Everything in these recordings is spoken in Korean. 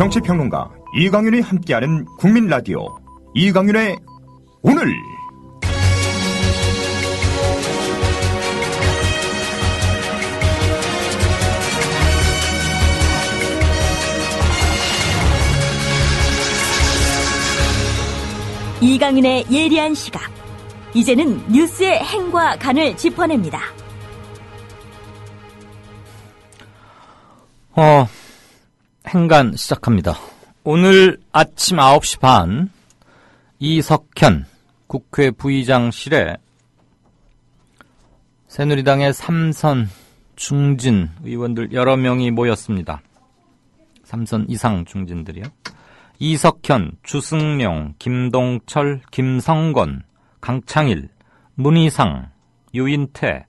정치평론가 이강윤이 함께하는 국민라디오 이강윤의 오늘. 이강윤의 예리한 시각. 이제는 뉴스의 행과 간을 짚어냅니다. 행간 시작합니다. 오늘 아침 9시 반 이석현 국회 부의장실에 새누리당의 3선 중진 의원들 여러 명이 모였습니다. 3선 이상 중진들이요. 이석현, 주승용, 김동철, 김성건, 강창일, 문희상, 유인태,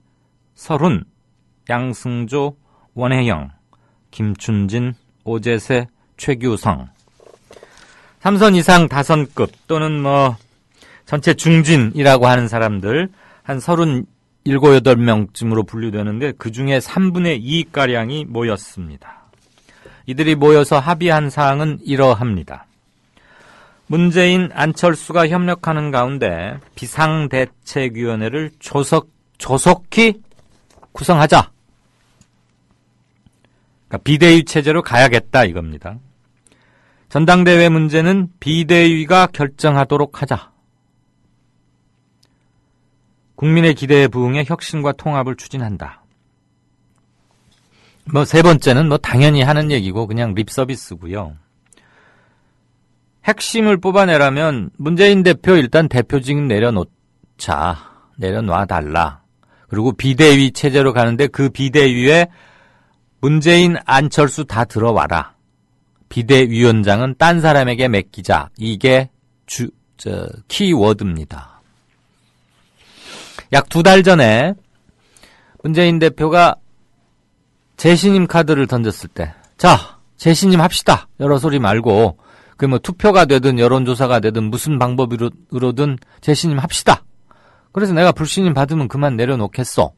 설훈, 양승조, 원혜영, 김춘진, 오재세, 최규성. 3선 이상 5급 또는 전체 중진이라고 하는 사람들 한 37, 8명쯤으로 분류되는데 그중에 3분의 2가량이 모였습니다. 이들이 모여서 합의한 사항은 이러합니다. 문재인, 안철수가 협력하는 가운데 비상대책위원회를 조속히 구성하자. 그러니까 비대위 체제로 가야겠다 이겁니다. 전당대회 문제는 비대위가 결정하도록 하자. 국민의 기대에 부응해 혁신과 통합을 추진한다. 세 번째는 당연히 하는 얘기고 그냥 립서비스고요. 핵심을 뽑아내라면 문재인 대표 일단 대표직 내려놔달라. 그리고 비대위 체제로 가는데 그 비대위에 문재인, 안철수 다 들어와라. 비대위원장은 딴 사람에게 맡기자. 이게 키워드입니다. 약 2달 전에 문재인 대표가 재신임 카드를 던졌을 때, 자, 재신임 합시다. 여러 소리 말고, 투표가 되든 여론조사가 되든 무슨 방법으로든 재신임 합시다. 그래서 내가 불신임 받으면 그만 내려놓겠어.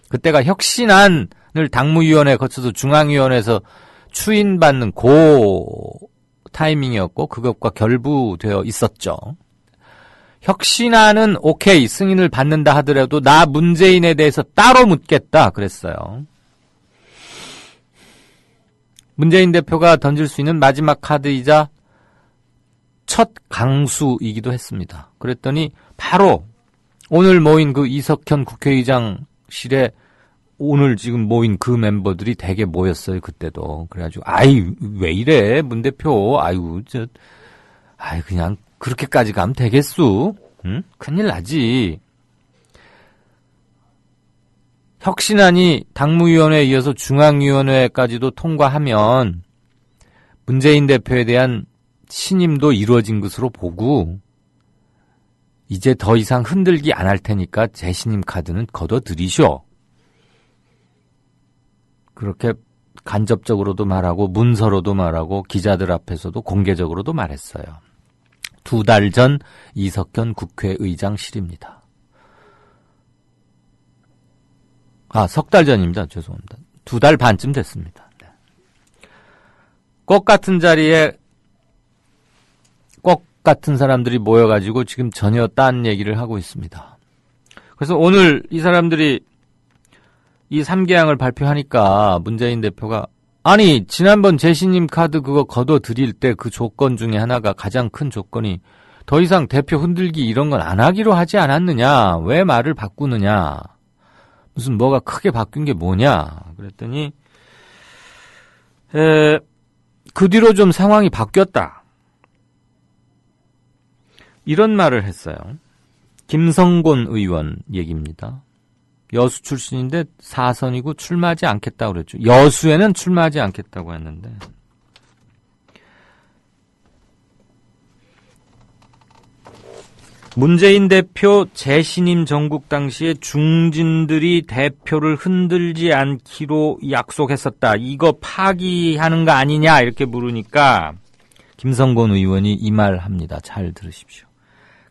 그때가 혁신안을 당무위원회 거쳐서 중앙위원회에서 추인받는 타이밍이었고, 그것과 결부되어 있었죠. 혁신안은 오케이, 승인을 받는다 하더라도 나 문재인에 대해서 따로 묻겠다 그랬어요. 문재인 대표가 던질 수 있는 마지막 카드이자 첫 강수이기도 했습니다. 그랬더니 바로 오늘 모인 그 이석현 국회의장실에 오늘 지금 모인 그 멤버들이 되게 모였어요. 그때도. 그래가지고 왜 이래 문 대표. 그냥 그렇게까지 가면 되겠수? 응? 큰일 나지. 혁신안이 당무위원회에 이어서 중앙위원회까지도 통과하면 문재인 대표에 대한 신임도 이루어진 것으로 보고 이제 더 이상 흔들기 안 할 테니까 재신임 카드는 걷어들이쇼. 그렇게 간접적으로도 말하고 문서로도 말하고 기자들 앞에서도 공개적으로도 말했어요. 2달 전 이석현 국회의장실입니다. 3달 전입니다. 죄송합니다. 2달 반쯤 됐습니다. 네. 꼭 같은 자리에 꼭 같은 사람들이 모여가지고 지금 전혀 딴 얘기를 하고 있습니다. 그래서 오늘 이 사람들이 이 3개항을 발표하니까 문재인 대표가 지난번 재신임 카드 그거 걷어들일 때 그 조건 중에 하나가 가장 큰 조건이 더 이상 대표 흔들기 이런 건 안 하기로 하지 않았느냐. 왜 말을 바꾸느냐. 무슨 뭐가 크게 바뀐 게 뭐냐. 그랬더니 그 뒤로 좀 상황이 바뀌었다. 이런 말을 했어요. 김성곤 의원 얘기입니다. 여수 출신인데 4선이고 출마하지 않겠다고 그랬죠. 여수에는 출마하지 않겠다고 했는데 문재인 대표 재신임 정국 당시에 중진들이 대표를 흔들지 않기로 약속했었다. 이거 파기하는 거 아니냐 이렇게 물으니까 김성곤 의원이 이 말합니다. 잘 들으십시오.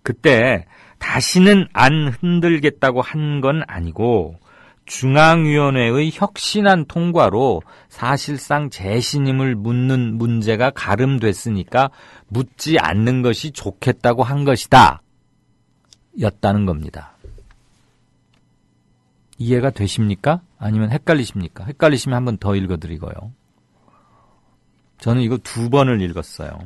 그때 다시는 안 흔들겠다고 한 건 아니고 중앙위원회의 혁신안 통과로 사실상 재신임을 묻는 문제가 가름됐으니까 묻지 않는 것이 좋겠다고 한 것이다. 였다는 겁니다. 이해가 되십니까? 아니면 헷갈리십니까? 헷갈리시면 한 번 더 읽어드리고요. 저는 이거 2번을 읽었어요.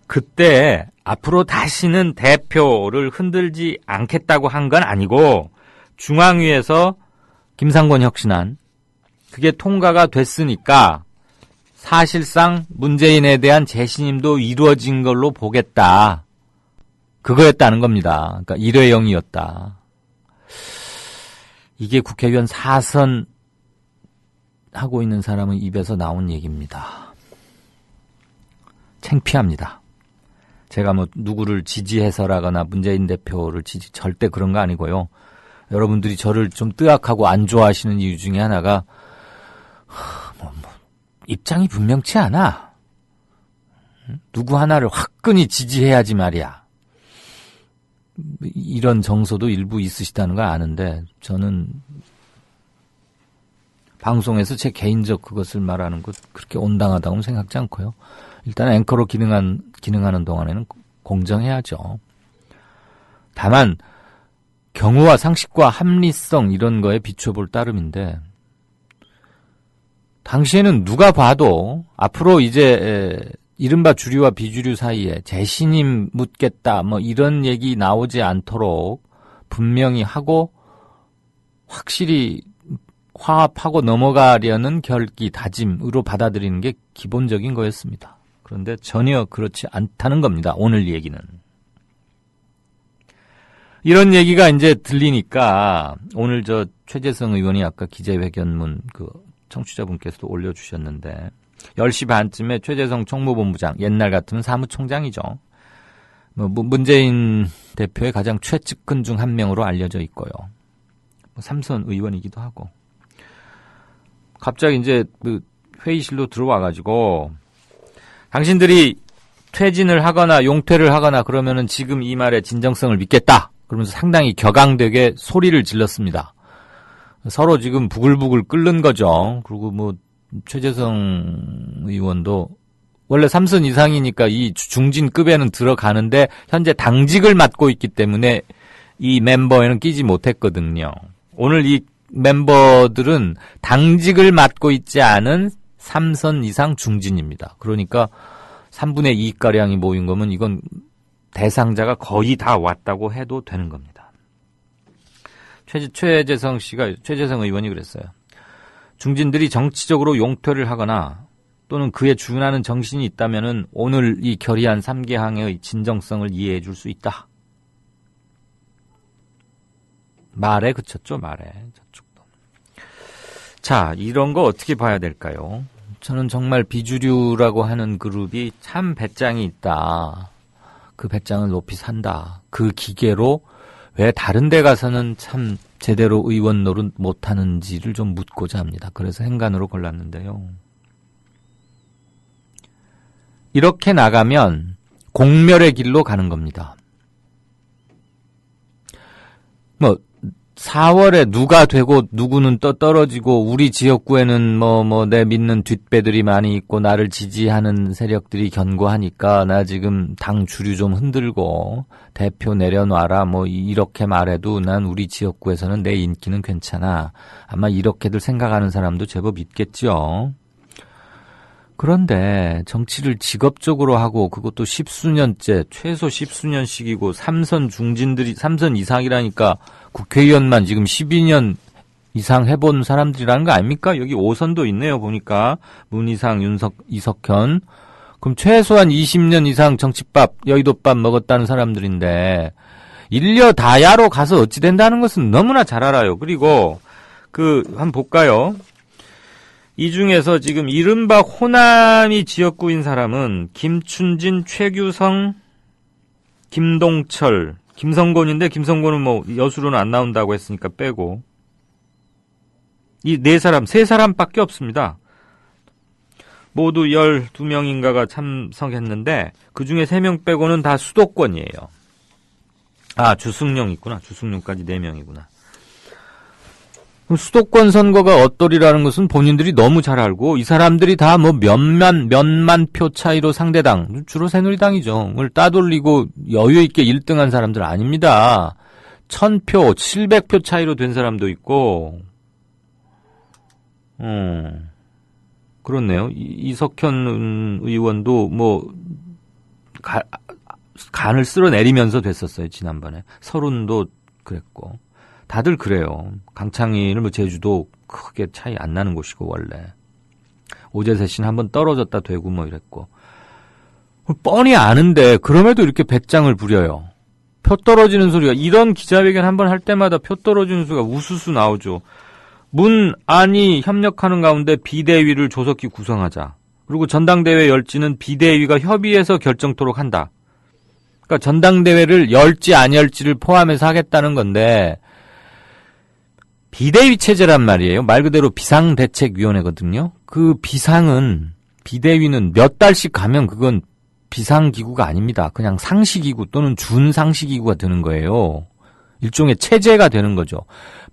그때 앞으로 다시는 대표를 흔들지 않겠다고 한 건 아니고 중앙위에서 김상곤 혁신안 그게 통과가 됐으니까 사실상 문재인에 대한 재신임도 이루어진 걸로 보겠다. 그거였다는 겁니다. 그러니까 일회용이었다. 이게 국회의원 4선 하고 있는 사람의 입에서 나온 얘기입니다. 창피합니다. 제가 뭐 누구를 지지해서라거나 문재인 대표를 절대 그런 거 아니고요. 여러분들이 저를 좀 뜨악하고 안 좋아하시는 이유 중에 하나가 입장이 분명치 않아. 누구 하나를 화끈히 지지해야지 말이야. 이런 정서도 일부 있으시다는 걸 아는데 저는 방송에서 제 개인적 그것을 말하는 것 그렇게 온당하다고는 생각지 않고요. 일단 앵커로 기능하는 동안에는 공정해야죠. 다만 경우와 상식과 합리성 이런 거에 비춰볼 따름인데 당시에는 누가 봐도 앞으로 이제 이른바 주류와 비주류 사이에 재신임 묻겠다 뭐 이런 얘기 나오지 않도록 분명히 하고 확실히 화합하고 넘어가려는 결기, 다짐으로 받아들이는 게 기본적인 거였습니다. 그런데 전혀 그렇지 않다는 겁니다. 오늘 얘기는. 이런 얘기가 이제 들리니까 오늘 저 최재성 의원이 아까 기자회견문 그 청취자분께서도 올려주셨는데 10시 반쯤에 최재성 총무본부장, 옛날 같으면 사무총장이죠. 문재인 대표의 가장 최측근 중 한 명으로 알려져 있고요. 삼선 의원이기도 하고. 갑자기 이제 그 회의실로 들어와가지고 당신들이 퇴진을 하거나 용퇴를 하거나 그러면은 지금 이 말의 진정성을 믿겠다. 그러면서 상당히 격앙되게 소리를 질렀습니다. 서로 지금 부글부글 끓는 거죠. 그리고 뭐 최재성 의원도 원래 3선 이상이니까 이 중진급에는 들어가는데 현재 당직을 맡고 있기 때문에 이 멤버에는 끼지 못했거든요. 오늘 이 멤버들은 당직을 맡고 있지 않은 3선 이상 중진입니다. 그러니까 3분의 2가량이 모인 거면 이건 대상자가 거의 다 왔다고 해도 되는 겁니다. 최재성 의원이 그랬어요. 중진들이 정치적으로 용퇴를 하거나 또는 그에 준하는 정신이 있다면은 오늘 이 결의안 3개항의 진정성을 이해해 줄 수 있다. 말에 그쳤죠, 말에. 저쪽도. 자, 이런 거 어떻게 봐야 될까요? 저는 정말 비주류라고 하는 그룹이 참 배짱이 있다. 그 배짱을 높이 산다. 그 기계로 왜 다른 데 가서는 참 제대로 의원 노릇 못하는지를 좀 묻고자 합니다. 그래서 행간으로 골랐는데요. 이렇게 나가면 공멸의 길로 가는 겁니다. 4월에 누가 되고 누구는 떨어지고 우리 지역구에는 내 믿는 뒷배들이 많이 있고 나를 지지하는 세력들이 견고하니까 나 지금 당 주류 좀 흔들고 대표 내려놔라 이렇게 말해도 난 우리 지역구에서는 내 인기는 괜찮아. 아마 이렇게들 생각하는 사람도 제법 있겠죠. 그런데 정치를 직업적으로 하고 그것도 십수년째, 최소 십수년씩이고 3선 이상이라니까 국회의원만 지금 12년 이상 해본 사람들이라는 거 아닙니까? 여기 5선도 있네요, 보니까. 문희상, 이석현. 그럼 최소한 20년 이상 정치밥, 여의도밥 먹었다는 사람들인데 일려다야로 가서 어찌 된다는 것은 너무나 잘 알아요. 그리고 한번 볼까요? 이 중에서 지금 이른바 호남이 지역구인 사람은 김춘진, 최규성, 김동철, 김성곤인데 김성곤은 여수로는 안 나온다고 했으니까 빼고 이 세 사람밖에 없습니다. 모두 12명인가가 참석했는데 그중에 3명 빼고는 다 수도권이에요. 주승용 있구나. 주승용까지 4명이구나. 그럼 수도권 선거가 어떠리라는 것은 본인들이 너무 잘 알고, 이 사람들이 다 뭐 몇만 표 차이로 상대당, 주로 새누리당이죠. 을 따돌리고 여유있게 1등한 사람들 아닙니다. 1000표, 700표 차이로 된 사람도 있고, 그렇네요. 이석현 의원도 뭐, 간을 쓸어내리면서 됐었어요, 지난번에. 서른도 그랬고. 다들 그래요. 강창일은 뭐 제주도 크게 차이 안 나는 곳이고, 원래. 오재세 씨는 한번 떨어졌다 되고 뭐 이랬고. 뻔히 아는데, 그럼에도 이렇게 배짱을 부려요. 표 떨어지는 소리가, 이런 기자회견 한번 할 때마다 표 떨어지는 소리가 우수수 나오죠. 문안이 협력하는 가운데 비대위를 조속히 구성하자. 그리고 전당대회 열지는 비대위가 협의해서 결정토록 한다. 그러니까 전당대회를 열지 안 열지를 포함해서 하겠다는 건데, 비대위 체제란 말이에요. 말 그대로 비상대책위원회거든요. 그 비대위는 몇 달씩 가면 그건 비상기구가 아닙니다. 그냥 상시기구 또는 준상시기구가 되는 거예요. 일종의 체제가 되는 거죠.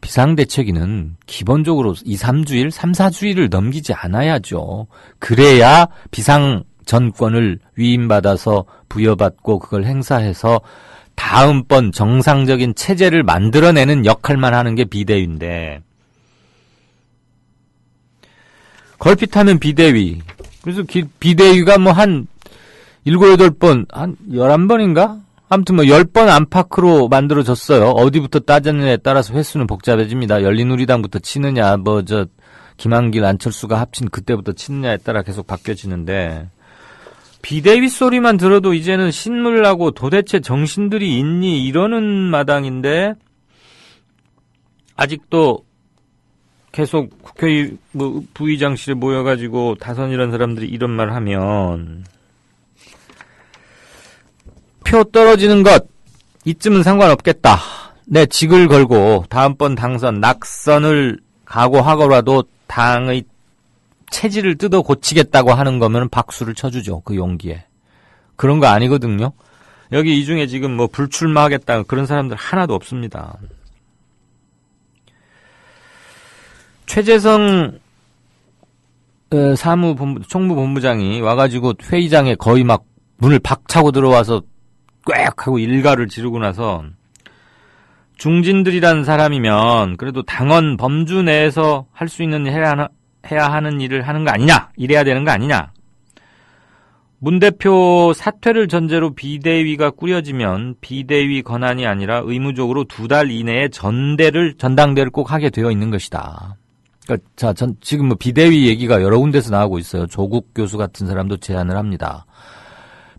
비상대책위는 기본적으로 2, 3주일, 3, 4주일을 넘기지 않아야죠. 그래야 비상전권을 위임받아서 부여받고 그걸 행사해서 다음번 정상적인 체제를 만들어내는 역할만 하는 게 비대위인데, 걸핏하면 비대위. 그래서 비대위가 뭐 한 7, 8번, 한 11번인가? 아무튼 뭐 10번 안팎으로 만들어졌어요. 어디부터 따졌느냐에 따라서 횟수는 복잡해집니다. 열린우리당부터 치느냐, 김한길, 안철수가 합친 그때부터 치느냐에 따라 계속 바뀌어지는데, 비대위 소리만 들어도 이제는 신물나고 도대체 정신들이 있니? 이러는 마당인데, 아직도 계속 국회의 부의장실에 모여가지고 다선이라는 사람들이 이런 말 하면, 표 떨어지는 것, 이쯤은 상관없겠다. 내 직을 걸고 다음번 당선, 낙선을 각오하고라도 당의 체질을 뜯어 고치겠다고 하는 거면 박수를 쳐주죠. 그 용기에. 그런 거 아니거든요. 여기 이 중에 지금 뭐 불출마하겠다 그런 사람들 하나도 없습니다. 최재성 총무본부장이 와가지고 회의장에 거의 막 문을 박차고 들어와서 꽥 하고 일가를 지르고 나서, 중진들이란 사람이면 그래도 당원 범주 내에서 할 수 있는 해야 하는 일을 하는 거 아니냐, 이래야 되는 거 아니냐. 문 대표 사퇴를 전제로 비대위가 꾸려지면 비대위 권한이 아니라 의무적으로 2달 이내에 전당대회를 꼭 하게 되어 있는 것이다. 그러니까 지금 뭐 비대위 얘기가 여러 군데서 나오고 있어요. 조국 교수 같은 사람도 제안을 합니다.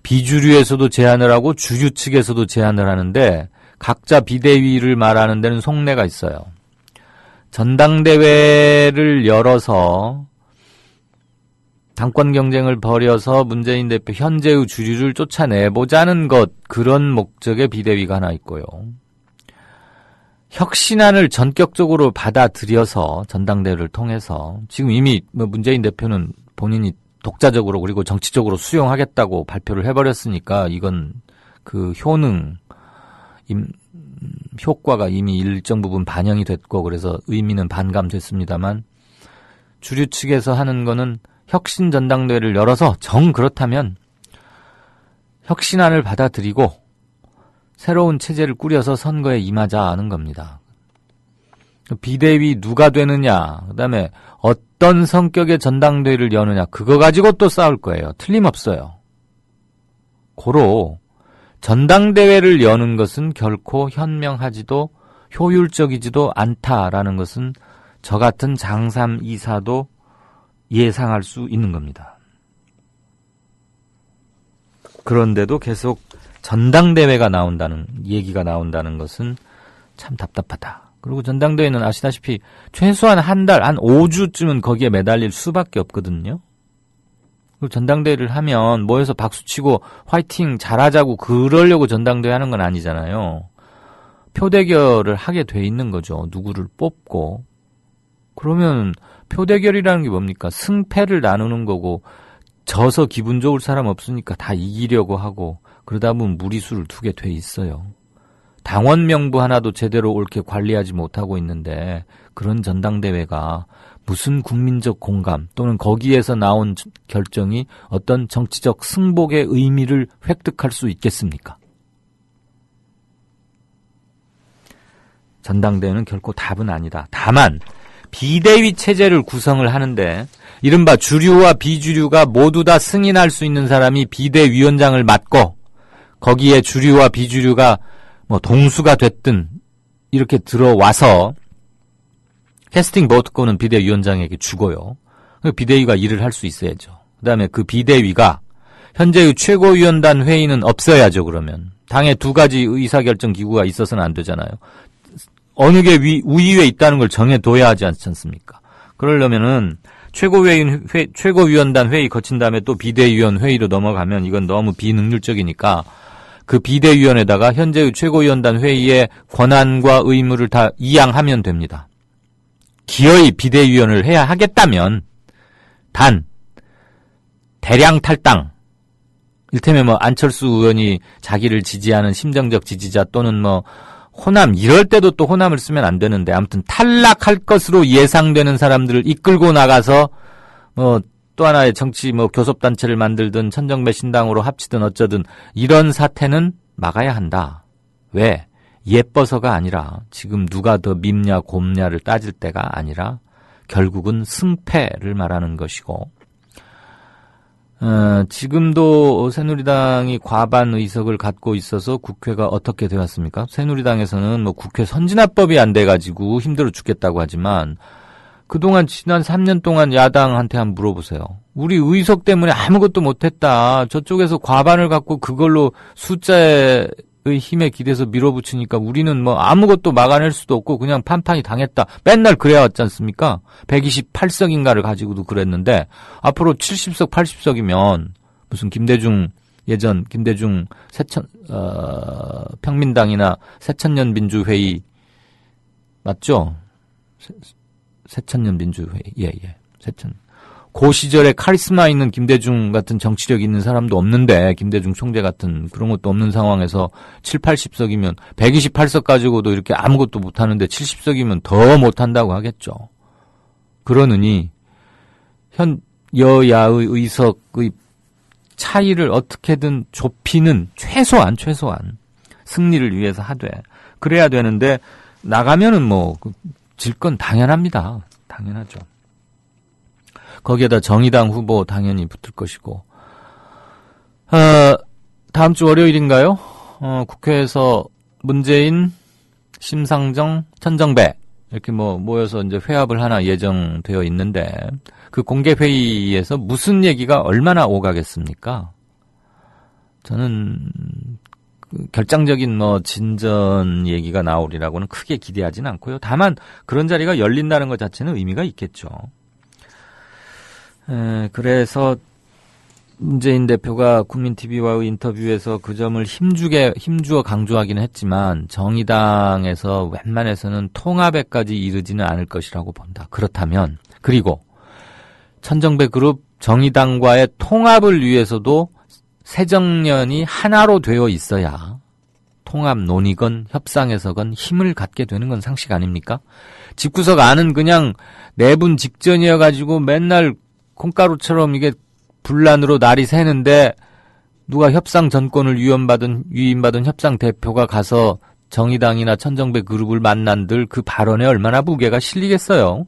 비주류에서도 제안을 하고 주류 측에서도 제안을 하는데, 각자 비대위를 말하는 데는 속내가 있어요. 전당대회를 열어서 당권 경쟁을 벌여서 문재인 대표 현재의 주류를 쫓아내보자는 것, 그런 목적의 비대위가 하나 있고요. 혁신안을 전격적으로 받아들여서 전당대회를 통해서, 지금 이미 문재인 대표는 본인이 독자적으로 그리고 정치적으로 수용하겠다고 발표를 해버렸으니까 이건 그 효과가 이미 일정 부분 반영이 됐고, 그래서 의미는 반감됐습니다만, 주류 측에서 하는 거는 혁신 전당대회를 열어서 그렇다면 혁신안을 받아들이고 새로운 체제를 꾸려서 선거에 임하자는 겁니다. 비대위 누가 되느냐, 그다음에 어떤 성격의 전당대회를 여느냐, 그거 가지고 또 싸울 거예요. 틀림없어요. 고로 전당대회를 여는 것은 결코 현명하지도 효율적이지도 않다라는 것은 저 같은 장삼 이사도 예상할 수 있는 겁니다. 그런데도 계속 전당대회가 얘기가 나온다는 것은 참 답답하다. 그리고 전당대회는 아시다시피 최소한 한 달, 한 5주쯤은 거기에 매달릴 수밖에 없거든요. 그리고 전당대회를 하면 모여서 박수치고 화이팅 잘하자고 그러려고 전당대회 하는 건 아니잖아요. 표대결을 하게 돼 있는 거죠. 누구를 뽑고. 그러면 표대결이라는 게 뭡니까? 승패를 나누는 거고, 져서 기분 좋을 사람 없으니까 다 이기려고 하고, 그러다 보면 무리수를 두게 돼 있어요. 당원 명부 하나도 제대로 옳게 관리하지 못하고 있는데 그런 전당대회가 무슨 국민적 공감 또는 거기에서 나온 결정이 어떤 정치적 승복의 의미를 획득할 수 있겠습니까? 전당대회는 결코 답은 아니다. 다만 비대위 체제를 구성을 하는데 이른바 주류와 비주류가 모두 다 승인할 수 있는 사람이 비대위원장을 맡고 거기에 주류와 비주류가 뭐 동수가 됐든 이렇게 들어와서 캐스팅 보트권은 비대위원장에게 주고요. 비대위가 일을 할 수 있어야죠. 그다음에 그 비대위가 현재의 최고위원단 회의는 없어야죠. 그러면 당에 두 가지 의사결정 기구가 있어서는 안 되잖아요. 어느 게 우위에 있다는 걸 정해둬야 하지 않습니까? 그러려면은 최고위원단 회의 거친 다음에 또 비대위원 회의로 넘어가면 이건 너무 비능률적이니까 그 비대위원에다가 현재의 최고위원단 회의의 권한과 의무를 다 이양하면 됩니다. 기어이 비대위원을 해야 하겠다면 단 대량 탈당 일테면 뭐 안철수 의원이 자기를 지지하는 심정적 지지자 또는 뭐 호남 이럴 때도 또 호남을 쓰면 안 되는데 아무튼 탈락할 것으로 예상되는 사람들을 이끌고 나가서 뭐 또 하나의 정치 뭐 교섭단체를 만들든 천정배 신당으로 합치든 어쩌든 이런 사태는 막아야 한다. 왜? 예뻐서가 아니라 지금 누가 더 밉냐 곱냐를 따질 때가 아니라 결국은 승패를 말하는 것이고 지금도 새누리당이 과반 의석을 갖고 있어서 국회가 어떻게 되었습니까? 새누리당에서는 뭐 국회 선진화법이 안 돼가지고 힘들어 죽겠다고 하지만 그동안 지난 3년 동안 야당한테 한번 물어보세요. 우리 의석 때문에 아무것도 못했다. 저쪽에서 과반을 갖고 그걸로 숫자의 힘에 기대서 밀어붙이니까 우리는 뭐 아무것도 막아낼 수도 없고 그냥 판판이 당했다. 맨날 그래왔지 않습니까? 128석인가를 가지고도 그랬는데 앞으로 70석, 80석이면 무슨 예전 김대중 평민당이나 새천년 민주회의 맞죠? 새천년 민주회의. 예. 그 시절에 카리스마 있는 김대중 같은 정치력 있는 사람도 없는데 김대중 총재 같은 그런 것도 없는 상황에서 7, 80석이면 128석 가지고도 이렇게 아무것도 못하는데 70석이면 더 못한다고 하겠죠. 그러느니 현 여야의 의석의 차이를 어떻게든 좁히는 최소한 승리를 위해서 하되 그래야 되는데 나가면은 뭐 질 건 당연합니다. 당연하죠. 거기에다 정의당 후보 당연히 붙을 것이고 다음 주 월요일인가요? 국회에서 문재인, 심상정, 천정배 이렇게 뭐 모여서 이제 회합을 하나 예정되어 있는데 그 공개 회의에서 무슨 얘기가 얼마나 오가겠습니까? 저는 결정적인 뭐 진전 얘기가 나오리라고는 크게 기대하지는 않고요. 다만 그런 자리가 열린다는 것 자체는 의미가 있겠죠. 그래서 문재인 대표가 국민TV와의 인터뷰에서 그 점을 힘주어 강조하기는 했지만 정의당에서 웬만해서는 통합에까지 이르지는 않을 것이라고 본다. 그렇다면 그리고 천정배 그룹 정의당과의 통합을 위해서도 새정년이 하나로 되어 있어야 통합 논의건 협상에서건 힘을 갖게 되는 건 상식 아닙니까? 집구석 안은 그냥 내분 직전이어가지고 맨날 콩가루처럼 이게 분란으로 날이 새는데 누가 협상 전권을 위임받은 협상 대표가 가서 정의당이나 천정배 그룹을 만난들 그 발언에 얼마나 무게가 실리겠어요?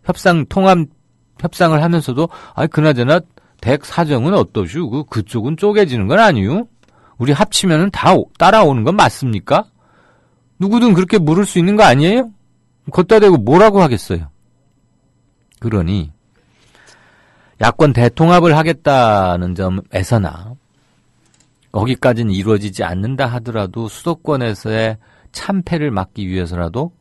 협상을 하면서도 그나저나 댁 사정은 어떠슈? 그쪽은 쪼개지는 건 아니유? 우리 합치면은 다 따라오는 건 맞습니까? 누구든 그렇게 물을 수 있는 거 아니에요? 걷다 대고 뭐라고 하겠어요? 그러니 야권 대통합을 하겠다는 점에서나 거기까지는 이루어지지 않는다 하더라도 수도권에서의 참패를 막기 위해서라도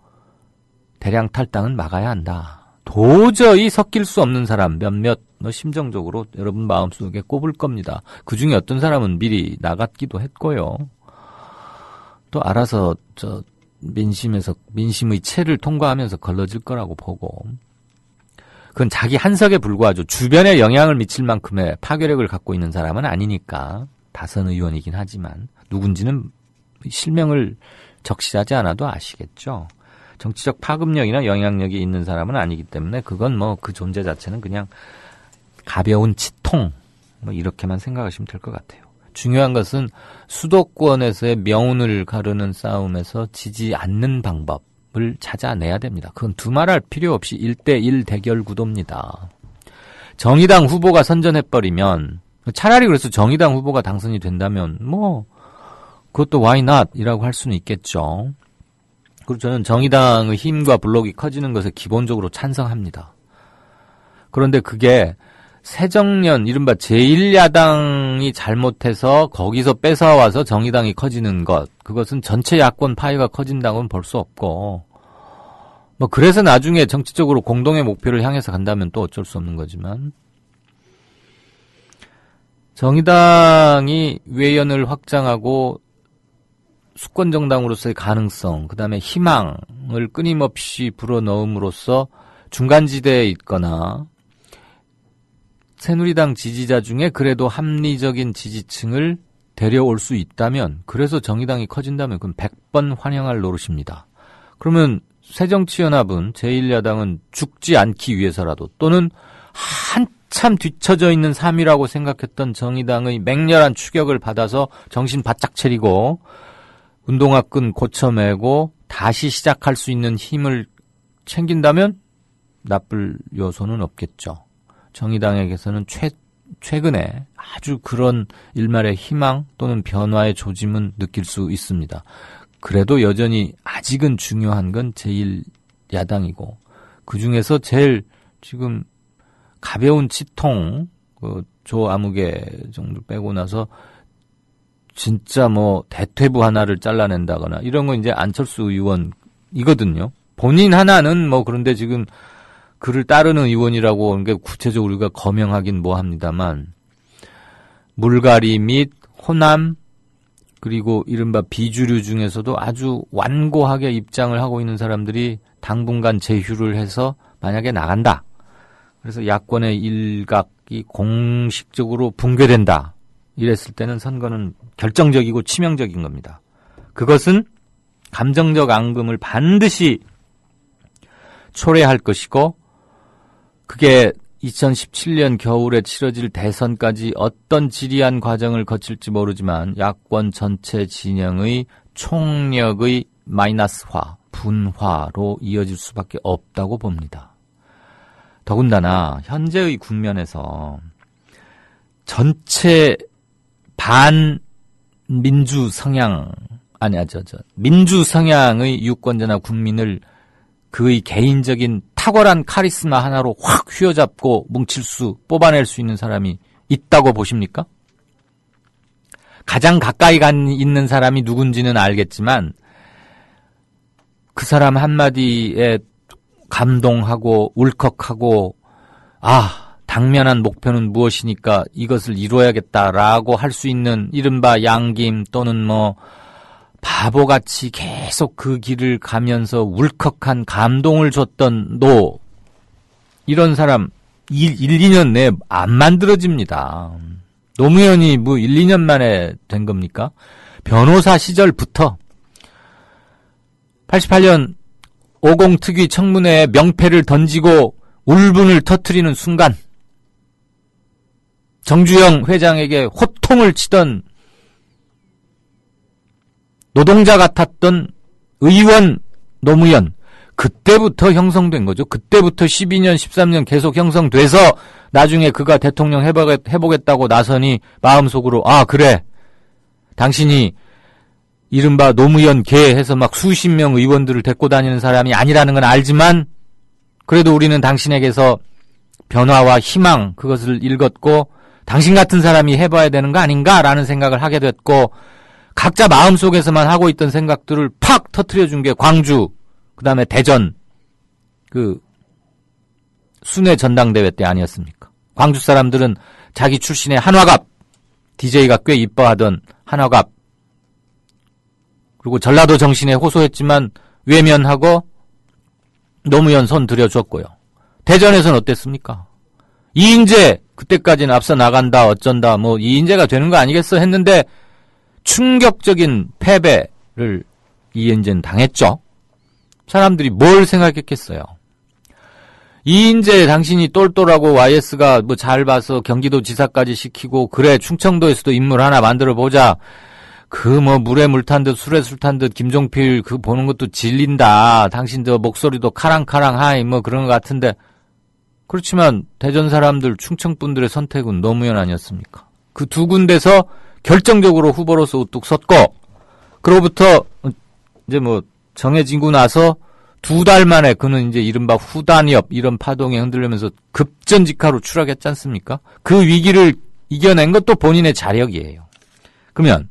대량 탈당은 막아야 한다. 도저히 섞일 수 없는 사람 몇몇 심정적으로 여러분 마음속에 꼽을 겁니다. 그중에 어떤 사람은 미리 나갔기도 했고요. 또 알아서 민심의 체를 통과하면서 걸러질 거라고 보고 그건 자기 한석에 불과하죠. 주변에 영향을 미칠 만큼의 파괴력을 갖고 있는 사람은 아니니까 다선 의원이긴 하지만 누군지는 실명을 적시하지 않아도 아시겠죠. 정치적 파급력이나 영향력이 있는 사람은 아니기 때문에 그건 뭐 그 존재 자체는 그냥 가벼운 치통 뭐 이렇게만 생각하시면 될 것 같아요. 중요한 것은 수도권에서의 명운을 가르는 싸움에서 지지 않는 방법을 찾아내야 됩니다. 그건 두말할 필요 없이 1대1 대결 구도입니다. 정의당 후보가 선전해버리면 차라리 그래서 정의당 후보가 당선이 된다면 뭐 그것도 why not 이라고 할 수는 있겠죠. 그리고 저는 정의당의 힘과 블록이 커지는 것에 기본적으로 찬성합니다. 그런데 그게 새정년 이른바 제1야당이 잘못해서 거기서 뺏어와서 정의당이 커지는 것, 그것은 전체 야권 파이가 커진다고는 볼 수 없고 뭐 그래서 나중에 정치적으로 공동의 목표를 향해서 간다면 또 어쩔 수 없는 거지만 정의당이 외연을 확장하고 수권정당으로서의 가능성, 그 다음에 희망을 끊임없이 불어넣음으로써 중간지대에 있거나 새누리당 지지자 중에 그래도 합리적인 지지층을 데려올 수 있다면, 그래서 정의당이 커진다면 그건 100번 환영할 노릇입니다. 그러면 새정치연합은 제1야당은 죽지 않기 위해서라도 또는 한참 뒤처져 있는 3위라고 생각했던 정의당의 맹렬한 추격을 받아서 정신 바짝 차리고 운동화 끈 고쳐매고 다시 시작할 수 있는 힘을 챙긴다면 나쁠 요소는 없겠죠. 정의당에게서는 최근에 아주 그런 일말의 희망 또는 변화의 조짐은 느낄 수 있습니다. 그래도 여전히 아직은 중요한 건 제1야당이고 그중에서 제일 지금 가벼운 치통, 조 아무개 정도 빼고 나서 진짜 뭐 대퇴부 하나를 잘라낸다거나 이런 건 이제 안철수 의원이거든요. 본인 하나는 뭐 그런데 지금 그를 따르는 의원이라고 그러니까 구체적으로 우리가 거명하긴 뭐합니다만 물갈이 및 호남 그리고 이른바 비주류 중에서도 아주 완고하게 입장을 하고 있는 사람들이 당분간 제휴를 해서 만약에 나간다. 그래서 야권의 일각이 공식적으로 붕괴된다. 이랬을 때는 선거는 결정적이고 치명적인 겁니다. 그것은 감정적 앙금을 반드시 초래할 것이고 그게 2017년 겨울에 치러질 대선까지 어떤 지리한 과정을 거칠지 모르지만 야권 전체 진영의 총력의 마이너스화, 분화로 이어질 수밖에 없다고 봅니다. 더군다나 현재의 국면에서 전체 반민주 성향, 민주 성향의 유권자나 국민을 그의 개인적인 탁월한 카리스마 하나로 확 휘어잡고 뽑아낼 수 있는 사람이 있다고 보십니까? 가장 가까이 있는 사람이 누군지는 알겠지만 그 사람 한마디에 감동하고 울컥하고 당면한 목표는 무엇이니까 이것을 이루어야겠다라고 할 수 있는 이른바 양김 또는 뭐 바보같이 계속 그 길을 가면서 울컥한 감동을 줬던 이런 사람 1, 2년 내에 안 만들어집니다. 노무현이 뭐 1, 2년 만에 된 겁니까? 변호사 시절부터 88년 50 특위 청문회에 명패를 던지고 울분을 터뜨리는 순간 정주영 회장에게 호통을 치던 노동자 같았던 의원 노무현, 그때부터 형성된 거죠. 그때부터 12년, 13년 계속 형성돼서 나중에 그가 대통령 해보겠다고 나서니 마음속으로 그래, 당신이 이른바 노무현 개 해서 막 수십 명 의원들을 데리고 다니는 사람이 아니라는 건 알지만 그래도 우리는 당신에게서 변화와 희망 그것을 읽었고 당신 같은 사람이 해봐야 되는 거 아닌가라는 생각을 하게 됐고 각자 마음속에서만 하고 있던 생각들을 팍 터트려준 게 광주, 그 다음에 대전, 순회 전당대회 때 아니었습니까? 광주 사람들은 자기 출신의 한화갑, DJ가 꽤 이뻐하던 한화갑, 그리고 전라도 정신에 호소했지만 외면하고 노무현 손 들여줬고요. 대전에선 어땠습니까? 이인재, 그때까지는 앞서 나간다, 어쩐다, 뭐 이인재가 되는 거 아니겠어 했는데 충격적인 패배를 이인재는 당했죠. 사람들이 뭘 생각했겠어요. 이인재 당신이 똘똘하고 YS가 뭐 잘 봐서 경기도 지사까지 시키고 그래 충청도에서도 인물 하나 만들어 보자. 그 뭐 물에 물 탄 듯 술에 술 탄 듯 김종필 그 보는 것도 질린다. 당신 저 목소리도 카랑카랑 하이 뭐 그런 것 같은데 그렇지만 대전 사람들 충청 분들의 선택은 노무현 아니었습니까? 그 두 군데서 결정적으로 후보로서 우뚝 섰고 그로부터 이제 뭐 정해지고 나서 2달 만에 그는 이제 이른바 후단협 이런 파동에 흔들리면서 급전직하로 추락했지 않습니까? 그 위기를 이겨낸 것도 본인의 자력이에요. 그러면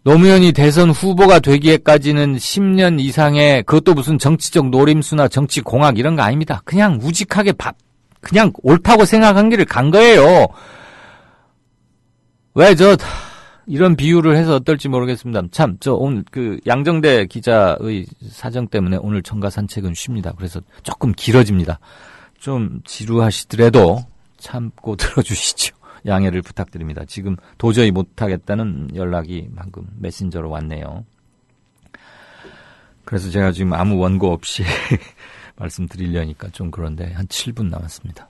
노무현이 대선 후보가 되기에까지는 10년 이상의 그것도 무슨 정치적 노림수나 정치공학 이런 거 아닙니다. 그냥 우직하게 그냥 옳다고 생각한 길을 간 거예요. 왜 이런 비유를 해서 어떨지 모르겠습니다. 참, 오늘 양정대 기자의 사정 때문에 오늘 정가 산책은 쉽니다. 그래서 조금 길어집니다. 좀 지루하시더라도 참고 들어주시죠. 양해를 부탁드립니다. 지금 도저히 못하겠다는 연락이 방금 메신저로 왔네요. 그래서 제가 지금 아무 원고 없이 말씀드리려니까 좀 그런데 한 7분 남았습니다.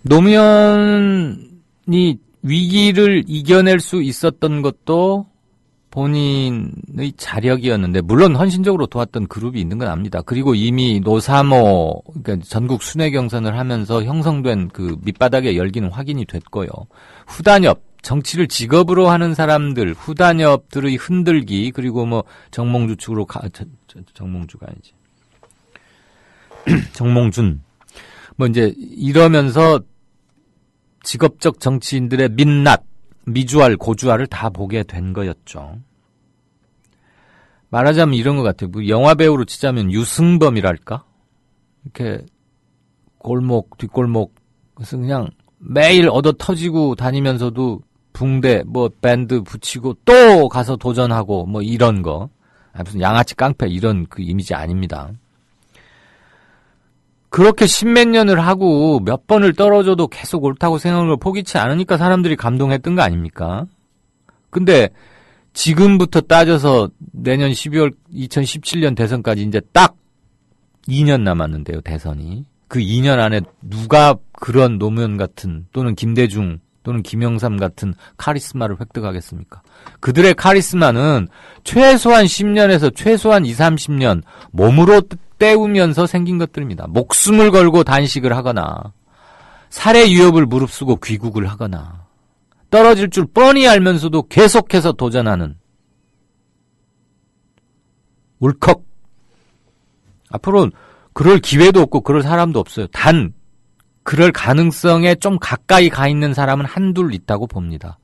노무현이 위기를 이겨낼 수 있었던 것도 본인의 자력이었는데 물론 헌신적으로 도왔던 그룹이 있는 건 압니다. 그리고 이미 노3호 그러니까 전국 순회 경선을 하면서 형성된 그 밑바닥의 열기는 확인이 됐고요. 후단협 정치를 직업으로 하는 사람들 후단협들의 흔들기 그리고 뭐 정몽주 측으로 정몽주가 아니지 정몽준 뭐 이제 이러면서 직업적 정치인들의 민낯, 미주알, 고주알을 다 보게 된 거였죠. 말하자면 이런 것 같아요. 뭐 영화 배우로 치자면 유승범이랄까? 이렇게 골목, 뒷골목, 그래서 그냥 매일 얻어 터지고 다니면서도 붕대, 뭐 밴드 붙이고 또 가서 도전하고 뭐 이런 거. 무슨 양아치 깡패 이런 그 이미지 아닙니다. 그렇게 십몇 년을 하고 몇 번을 떨어져도 계속 옳다고 생각하는 걸 포기치 않으니까 사람들이 감동했던 거 아닙니까? 근데 지금부터 따져서 내년 12월 2017년 대선까지 이제 딱 2년 남았는데요, 대선이. 그 2년 안에 누가 그런 노무현 같은 또는 김대중 또는 김영삼 같은 카리스마를 획득하겠습니까? 그들의 카리스마는 최소한 10년에서 최소한 20, 30년 몸으로 때우면서 생긴 것들입니다. 목숨을 걸고 단식을 하거나 살해 위협을 무릅쓰고 귀국을 하거나 떨어질 줄 뻔히 알면서도 계속해서 도전하는 울컥. 앞으로는 그럴 기회도 없고 그럴 사람도 없어요. 단 그럴 가능성에 좀 가까이 가 있는 사람은 한둘 있다고 봅니다.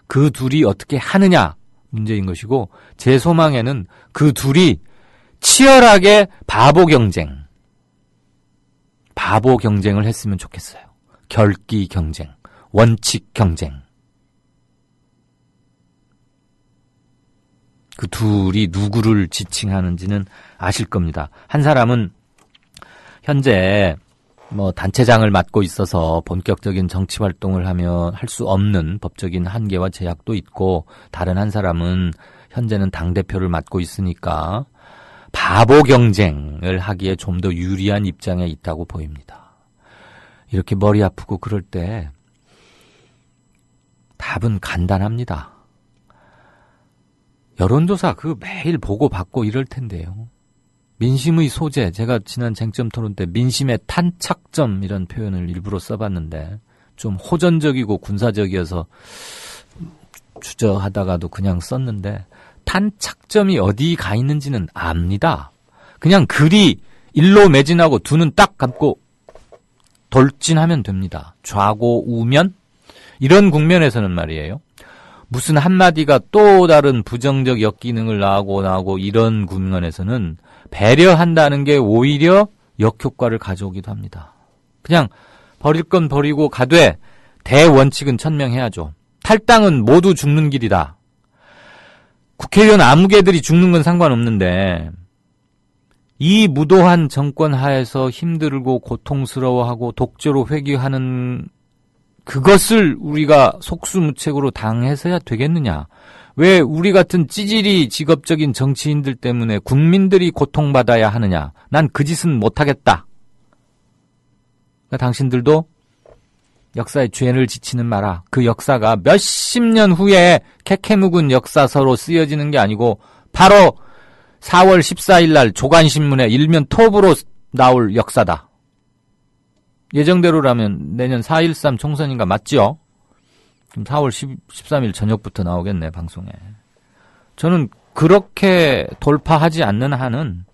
그 둘이 어떻게 하느냐 문제인 것이고 제 소망에는 그 둘이 치열하게 바보 경쟁을 했으면 좋겠어요. 결기 경쟁, 원칙 경쟁. 그 둘이 누구를 지칭하는지는 아실 겁니다. 한 사람은 현재 뭐 단체장을 맡고 있어서 본격적인 정치 활동을 하며 할 수 없는 법적인 한계와 제약도 있고 다른 한 사람은 현재는 당대표를 맡고 있으니까 바보 경쟁을 하기에 좀 더 유리한 입장에 있다고 보입니다. 이렇게 머리 아프고 그럴 때 답은 간단합니다. 여론조사 매일 보고받고 이럴 텐데요. 민심의 소재, 제가 지난 쟁점 토론 때 민심의 탄착점 이런 표현을 일부러 써봤는데 좀 호전적이고 군사적이어서 주저하다가도 그냥 썼는데 탄착점이 어디 가 있는지는 압니다. 그냥 글이 일로 매진하고 두 눈 딱 감고 돌진하면 됩니다. 좌고 우면 이런 국면에서는 말이에요. 무슨 한마디가 또 다른 부정적 역기능을 나오고 이런 국면에서는 배려한다는 게 오히려 역효과를 가져오기도 합니다. 그냥 버릴 건 버리고 가되 대원칙은 천명해야죠. 탈당은 모두 죽는 길이다. 국회의원 아무개들이 죽는 건 상관없는데 이 무도한 정권 하에서 힘들고 고통스러워하고 독재로 회귀하는 그것을 우리가 속수무책으로 당해서야 되겠느냐? 왜 우리 같은 찌질이 직업적인 정치인들 때문에 국민들이 고통받아야 하느냐? 난 그 짓은 못하겠다. 그러니까 당신들도 역사의 죄를 지치는 마라. 그 역사가 몇십 년 후에 캐캐묵은 역사서로 쓰여지는 게 아니고 바로 4월 14일 날 조간신문에 일면 톱으로 나올 역사다. 예정대로라면 내년 4.13 총선인가 맞죠? 그럼 4월 13일 저녁부터 나오겠네, 방송에. 저는 그렇게 돌파하지 않는 한은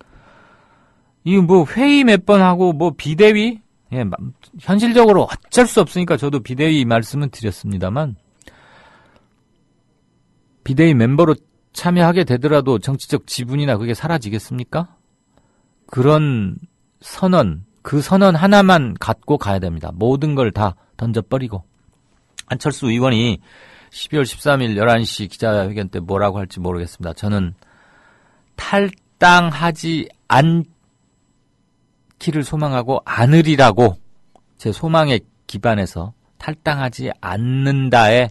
이 뭐 회의 몇 번 하고 뭐 비대위? 예, 현실적으로 어쩔 수 없으니까 저도 비대위 말씀은 드렸습니다만 비대위 멤버로 참여하게 되더라도 정치적 지분이나 그게 사라지겠습니까? 그런 선언, 그 선언 하나만 갖고 가야 됩니다. 모든 걸 다 던져버리고. 안철수 의원이 12월 13일 11시 기자회견 때 뭐라고 할지 모르겠습니다. 저는 탈당하지 않기를 소망하고 않으리라고 제 소망에 기반해서 탈당하지 않는다에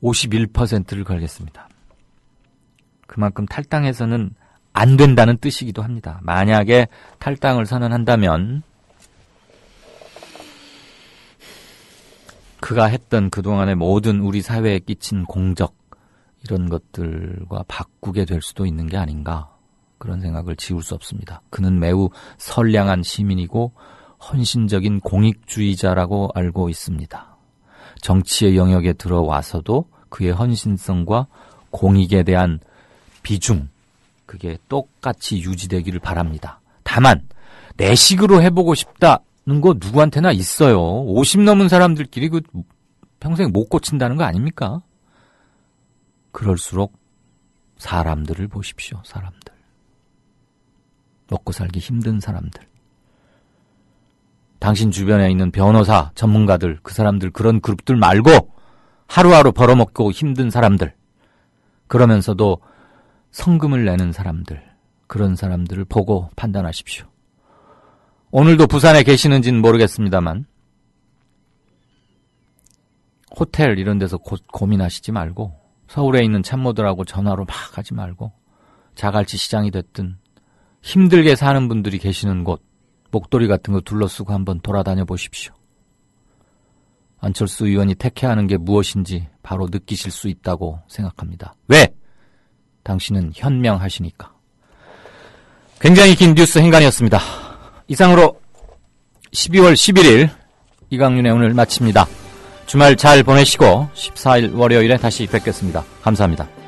51%를 걸겠습니다. 그만큼 탈당해서는 안 된다는 뜻이기도 합니다. 만약에 탈당을 선언한다면 그가 했던 그동안의 모든 우리 사회에 끼친 공적 이런 것들과 바꾸게 될 수도 있는 게 아닌가 그런 생각을 지울 수 없습니다. 그는 매우 선량한 시민이고 헌신적인 공익주의자라고 알고 있습니다. 정치의 영역에 들어와서도 그의 헌신성과 공익에 대한 비중 그게 똑같이 유지되기를 바랍니다. 다만 내 식으로 해보고 싶다는 거 누구한테나 있어요. 50 넘은 사람들끼리 그 평생 못 고친다는 거 아닙니까? 그럴수록 사람들을 보십시오. 사람들. 먹고 살기 힘든 사람들. 당신 주변에 있는 변호사, 전문가들, 그 사람들 그런 그룹들 말고 하루하루 벌어먹고 힘든 사람들. 그러면서도 성금을 내는 사람들, 그런 사람들을 보고 판단하십시오. 오늘도 부산에 계시는지는 모르겠습니다만 호텔 이런 데서 고민하시지 말고 서울에 있는 참모들하고 전화로 막 하지 말고 자갈치 시장이 됐든 힘들게 사는 분들이 계시는 곳 목도리 같은 거 둘러쓰고 한번 돌아다녀 보십시오. 안철수 의원이 택해하는 게 무엇인지 바로 느끼실 수 있다고 생각합니다. 왜? 당신은 현명하시니까. 굉장히 긴 뉴스 행간이었습니다. 이상으로 12월 11일 이강윤의 오늘 마칩니다. 주말 잘 보내시고 14일 월요일에 다시 뵙겠습니다. 감사합니다.